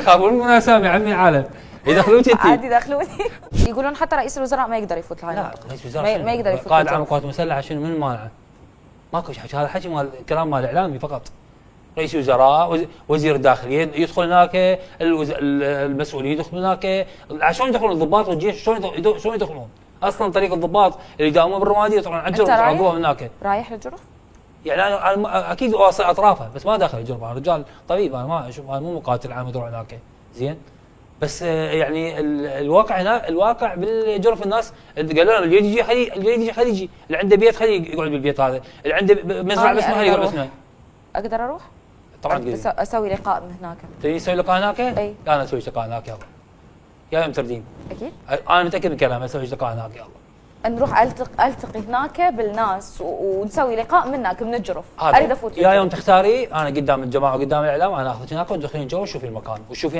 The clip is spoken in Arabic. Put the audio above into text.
يخافون من اسامي عمي عالم يدخلوك انت. عادي دخلوني. يقولون حتى رئيس الوزراء ما يقدر يفوت الهاي لا المنطقة. رئيس وزراء ما يقدر يفوت قائد عام الجو. القوات المسلحه شنو من مانعه؟ ماكو حكي، هذا حكي مال كلام مال اعلامي فقط. رئيس وزراء وزير الداخليه يدخل هناك، المسؤولين يدخلون هناك، شلون يدخلون الضباط والجيش شلون يدخلون؟ اصلا طريق الضباط اللي يداومون بالرماديه طبعا عجل يطلعوها هناك. رايح للجرف؟ يعني انا اكيد واصل اطرافها بس ما داخل الجرف، انا رجال طبيب، انا ما اشوف، انا مو مقاتل عام يروح هناك زين. بس يعني الواقع هنا، الواقع بالجرف الناس قالوا لهم اللي يجي خليه يجي، اللي عنده بيت خليه يقعد بالبيت هذا، اللي عنده مزرعه بس خليه يقعد بس هناك. اقدر اروح؟ طبعا اسوي لقاء من هناك. تبي تسوي لقاء هناك؟ اي انا اسوي لقاء هناك يلا. يا يوم تردين. اكيد. انا متاكد من كلامي، اسوي لقاء هناك يلا. نروح التقي هناك بالناس ونسوي لقاء من هناك من الجرف. اريد افوت يا يوم تختاري، انا قدام الجماعه وقدام الاعلام، انا اخذك هناك وتدخلين جوا وتشوفي المكان وتشوفي